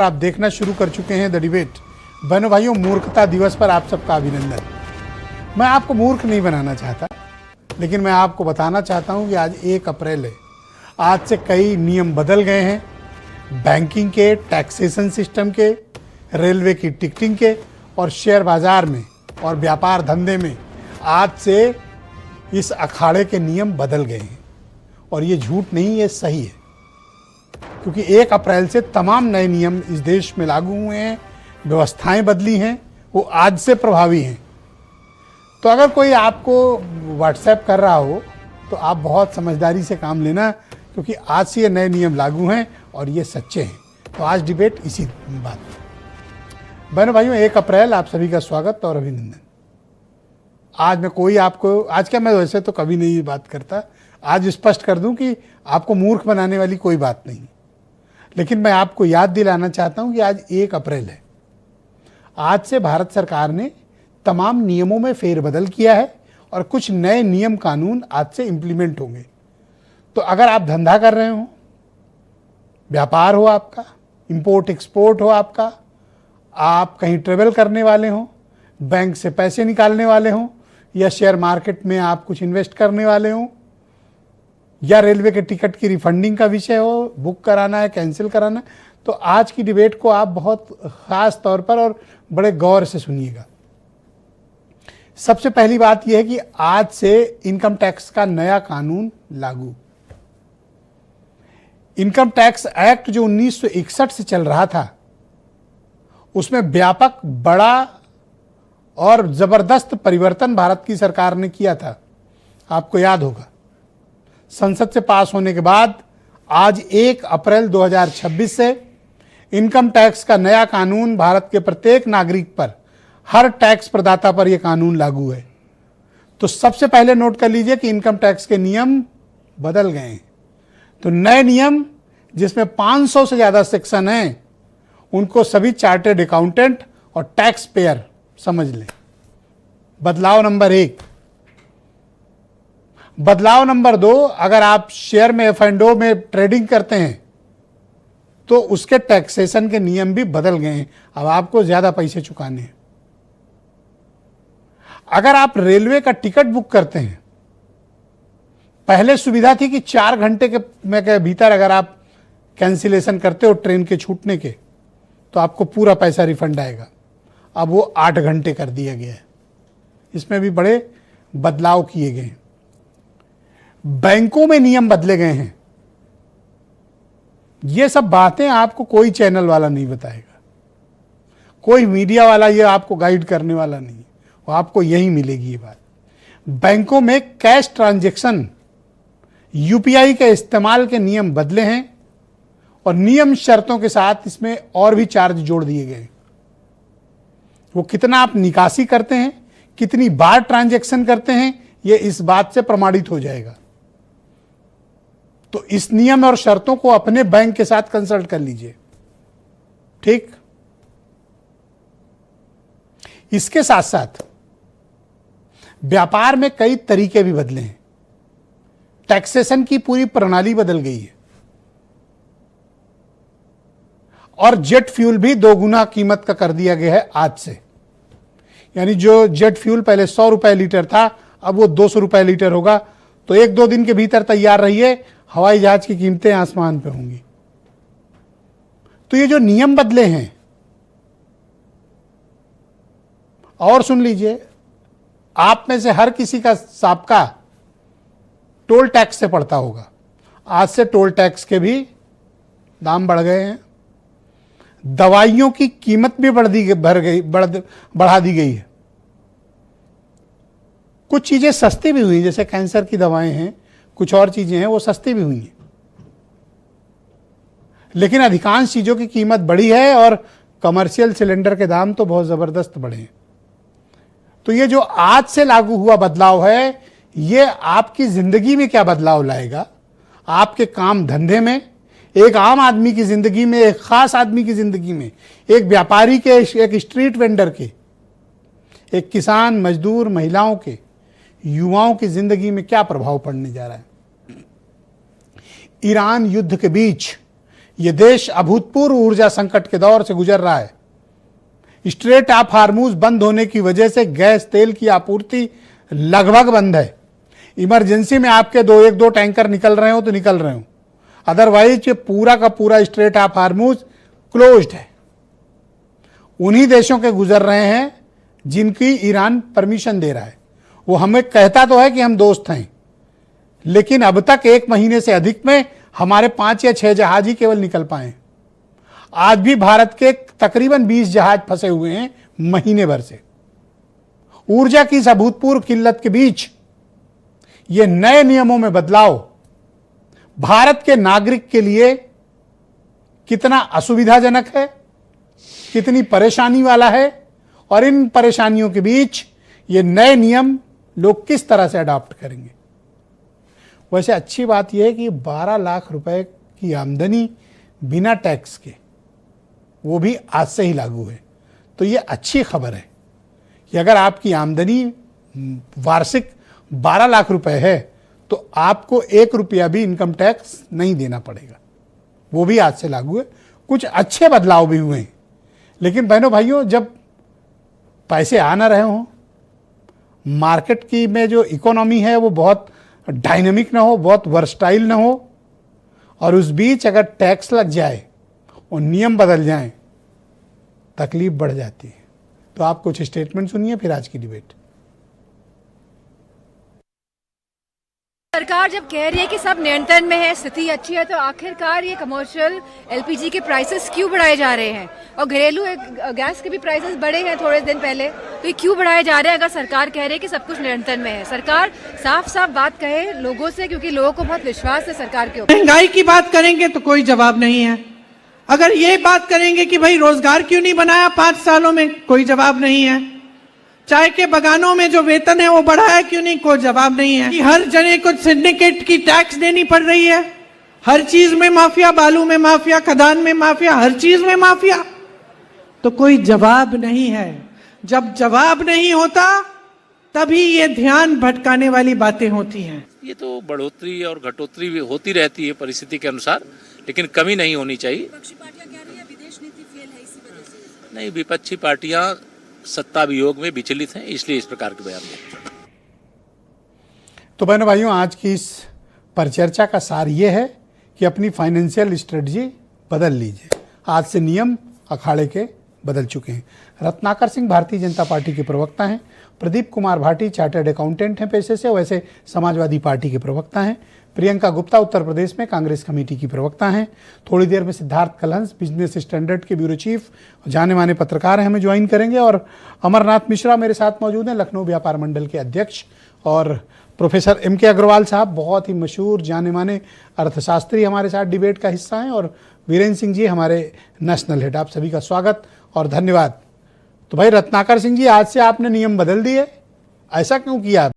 आप देखना शुरू कर चुके हैं द डिबेट। बहनों भाइयों, मूर्खता दिवस पर आप सबका अभिनंदन। मैं आपको मूर्ख नहीं बनाना चाहता, लेकिन मैं आपको बताना चाहता हूं कि आज 1 अप्रैल है। आज से कई नियम बदल गए हैं, बैंकिंग के, टैक्सेशन सिस्टम के, रेलवे की टिकटिंग के और शेयर बाजार में और व्यापार धंधे में आज से इस अखाड़े के नियम बदल गए हैं। और ये झूठ नहीं, ये सही है, क्योंकि 1 अप्रैल से तमाम नए नियम इस देश में लागू हुए हैं, व्यवस्थाएं बदली हैं, वो आज से प्रभावी हैं। तो अगर कोई आपको व्हाट्सएप कर रहा हो तो आप बहुत समझदारी से काम लेना, क्योंकि आज से ये नए नियम लागू हैं और ये सच्चे हैं। तो आज डिबेट इसी बात पर। बहनों भाइयों, 1 अप्रैल आप सभी का स्वागत और अभिनंदन। आज क्या, मैं वैसे तो कभी नहीं बात करता, आज स्पष्ट कर दूं कि आपको मूर्ख बनाने वाली कोई बात नहीं, लेकिन मैं आपको याद दिलाना चाहता हूं कि आज 1 अप्रैल है। आज से भारत सरकार ने तमाम नियमों में फेरबदल किया है और कुछ नए नियम कानून आज से इंप्लीमेंट होंगे। तो अगर आप धंधा कर रहे हो, व्यापार हो आपका, इंपोर्ट एक्सपोर्ट हो आपका, आप कहीं ट्रेवल करने वाले हो, बैंक से पैसे निकालने वाले हो, या शेयर मार्केट में आप कुछ इन्वेस्ट करने वाले हो, या रेलवे के टिकट की रिफंडिंग का विषय हो, बुक कराना है, कैंसिल कराना है, तो आज की डिबेट को आप बहुत खास तौर पर और बड़े गौर से सुनिएगा। सबसे पहली बात यह है कि आज से इनकम टैक्स का नया कानून लागू। इनकम टैक्स एक्ट जो 1961 से चल रहा था, उसमें व्यापक, बड़ा और जबरदस्त परिवर्तन भारत की सरकार ने किया था। आपको याद होगा, संसद से पास होने के बाद आज 1 अप्रैल 2026 से इनकम टैक्स का नया कानून भारत के प्रत्येक नागरिक पर, हर टैक्स प्रदाता पर यह कानून लागू है। तो सबसे पहले नोट कर लीजिए कि इनकम टैक्स के नियम बदल गए हैं। तो नए नियम, जिसमें 500 से ज्यादा सेक्शन हैं, उनको सभी चार्टर्ड अकाउंटेंट और टैक्स पेयर समझ लें। बदलाव नंबर 1। बदलाव नंबर 2, अगर आप शेयर में, F&O में ट्रेडिंग करते हैं तो उसके टैक्सेशन के नियम भी बदल गए हैं। अब आपको ज्यादा पैसे चुकाने हैं। अगर आप रेलवे का टिकट बुक करते हैं, पहले सुविधा थी कि 4 घंटे के भीतर अगर आप कैंसिलेशन करते हो ट्रेन के छूटने के, तो आपको पूरा पैसा रिफंड आएगा। अब वो 8 घंटे कर दिया गया है। इसमें भी बड़े बदलाव किए गए हैं। बैंकों में नियम बदले गए हैं। ये सब बातें आपको कोई चैनल वाला नहीं बताएगा, कोई मीडिया वाला ये आपको गाइड करने वाला नहीं, वो आपको यही मिलेगी ये बात। बैंकों में कैश ट्रांजैक्शन, यूपीआई के इस्तेमाल के नियम बदले हैं और नियम शर्तों के साथ इसमें और भी चार्ज जोड़ दिए गए। वो कितना आप निकासी करते हैं, कितनी बार ट्रांजैक्शन करते हैं, ये इस बात से प्रमाणित हो जाएगा। तो इस नियम और शर्तों को अपने बैंक के साथ कंसल्ट कर लीजिए, ठीक। इसके साथ साथ व्यापार में कई तरीके भी बदले हैं। टैक्सेशन की पूरी प्रणाली बदल गई है और जेट फ्यूल भी 2 गुना कीमत का कर दिया गया है आज से। यानी जो जेट फ्यूल पहले 100 रुपए लीटर था, अब वो 200 रुपए लीटर होगा। तो 1-2 दिन के भीतर तैयार रहिए, हवाई जहाज की कीमतें आसमान पे होंगी। तो ये जो नियम बदले हैं, और सुन लीजिए, आप में से हर किसी का साबका टोल टैक्स से पड़ता होगा। आज से टोल टैक्स के भी दाम बढ़ गए हैं। दवाइयों की कीमत भी बढ़ा दी गई है। कुछ चीजें सस्ती भी हुई, जैसे कैंसर की दवाएं हैं, कुछ और चीजें हैं, वो सस्ती भी हुई हैं। लेकिन अधिकांश चीजों की कीमत बढ़ी है और कमर्शियल सिलेंडर के दाम तो बहुत जबरदस्त बढ़े हैं। तो ये जो आज से लागू हुआ बदलाव है, ये आपकी जिंदगी में क्या बदलाव लाएगा, आपके काम धंधे में, एक आम आदमी की जिंदगी में, एक खास आदमी की जिंदगी में, एक व्यापारी के, एक स्ट्रीट वेंडर के, एक किसान, मजदूर, महिलाओं के, युवाओं की जिंदगी में क्या प्रभाव पड़ने जा रहा है। ईरान युद्ध के बीच ये देश अभूतपूर्व ऊर्जा संकट के दौर से गुजर रहा है। स्ट्रेट ऑफ हार्मूज बंद होने की वजह से गैस तेल की आपूर्ति लगभग बंद है। इमरजेंसी में आपके एक दो टैंकर निकल रहे हो तो निकल रहे हो, अदरवाइज ये पूरा का पूरा स्ट्रेट ऑफ हार्मूज क्लोज्ड है। उन्हीं देशों के गुजर रहे हैं जिनकी ईरान परमिशन दे रहा है। वो हमें कहता तो है कि हम दोस्त हैं, लेकिन अब तक 1 महीने से अधिक में हमारे 5 या 6 जहाज ही केवल निकल पाए। आज भी भारत के तकरीबन 20 जहाज फंसे हुए हैं महीने भर से। ऊर्जा की इस अभूतपूर्व किल्लत के बीच ये नए नियमों में बदलाव भारत के नागरिक के लिए कितना असुविधाजनक है, कितनी परेशानी वाला है, और इन परेशानियों के बीच ये नए नियम लोग किस तरह से अडॉप्ट करेंगे। वैसे अच्छी बात यह है कि 12 लाख रुपए की आमदनी बिना टैक्स के, वो भी आज से ही लागू है। तो ये अच्छी खबर है कि अगर आपकी आमदनी वार्षिक 12 लाख रुपए है तो आपको 1 रुपया भी इनकम टैक्स नहीं देना पड़ेगा। वो भी आज से लागू है। कुछ अच्छे बदलाव भी हुए हैं, लेकिन बहनों भाइयों, जब पैसे आ ना रहे हों, मार्केट की में जो इकोनॉमी है वो बहुत डायनेमिक ना हो, बहुत वर्सटाइल ना हो, और उस बीच अगर टैक्स लग जाए और नियम बदल जाएं, तकलीफ बढ़ जाती है। तो आप कुछ स्टेटमेंट सुनिए, फिर आज की डिबेट। सरकार जब कह रही है कि सब नियंत्रण में है, स्थिति अच्छी है, तो आखिरकार ये कमर्शियल एलपीजी के प्राइसेस क्यों बढ़ाए जा रहे हैं? और घरेलू गैस के भी प्राइसेस बढ़े हैं थोड़े दिन पहले, तो ये क्यों बढ़ाए जा रहे हैं? अगर सरकार कह रही है कि सब कुछ नियंत्रण में है, सरकार साफ साफ बात कहे लोगों से, क्योंकि लोगों को बहुत विश्वास है सरकार के ऊपर। महंगाई की बात करेंगे तो कोई जवाब नहीं है। अगर ये बात करेंगे कि भाई रोजगार क्यों नहीं बनाया 5 सालों में, कोई जवाब नहीं है। चाय के बगानों में जो वेतन है वो बढ़ाया क्यों नहीं, कोई जवाब नहीं है। कि हर जने को सिंडिकेट की टैक्स देनी पड़ रही है, हर चीज में माफिया, बालू में माफिया, खदान में माफिया, हर चीज में माफिया, तो कोई जवाब नहीं है। जब जवाब नहीं होता तभी ये ध्यान भटकाने वाली बातें होती हैं। ये तो बढ़ोतरी और घटोतरी भी होती रहती है परिस्थिति के अनुसार, लेकिन कमी नहीं होनी चाहिए। विपक्षी पार्टियां कह रही है विदेश नीति फेल है, इसी वजह से। नहीं, विपक्षी पार्टियां सत्ता वियोग में विचलित हैं, इसलिए इस प्रकार के बयान देते। तो बहनों भाइयों, आज की इस परिचर्चा का सार ये है कि अपनी फाइनेंशियल स्ट्रेटजी बदल लीजिए। आज से नियम अखाड़े के बदल चुके हैं। रत्नाकर सिंह भारतीय जनता पार्टी के प्रवक्ता हैं। प्रदीप कुमार भाटी चार्टर्ड अकाउंटेंट हैं पेशे से, वैसे समाजवादी पार्टी के प्रवक्ता हैं। प्रियंका गुप्ता उत्तर प्रदेश में कांग्रेस कमेटी की प्रवक्ता हैं। थोड़ी देर में सिद्धार्थ कलहंस बिजनेस स्टैंडर्ड के ब्यूरो चीफ, जाने माने पत्रकार हैं, हमें ज्वाइन करेंगे। और अमरनाथ मिश्रा मेरे साथ मौजूद हैं, लखनऊ व्यापार मंडल के अध्यक्ष। और प्रोफेसर MK अग्रवाल साहब, बहुत ही मशहूर जाने माने अर्थशास्त्री, हमारे साथ डिबेट का हिस्सा हैं। और वीरेंद्र सिंह जी हमारे नेशनल हेड। आप सभी का स्वागत और धन्यवाद। तो भाई रत्नाकर सिंह जी, आज से आपने नियम बदल दिए, ऐसा क्यों किया?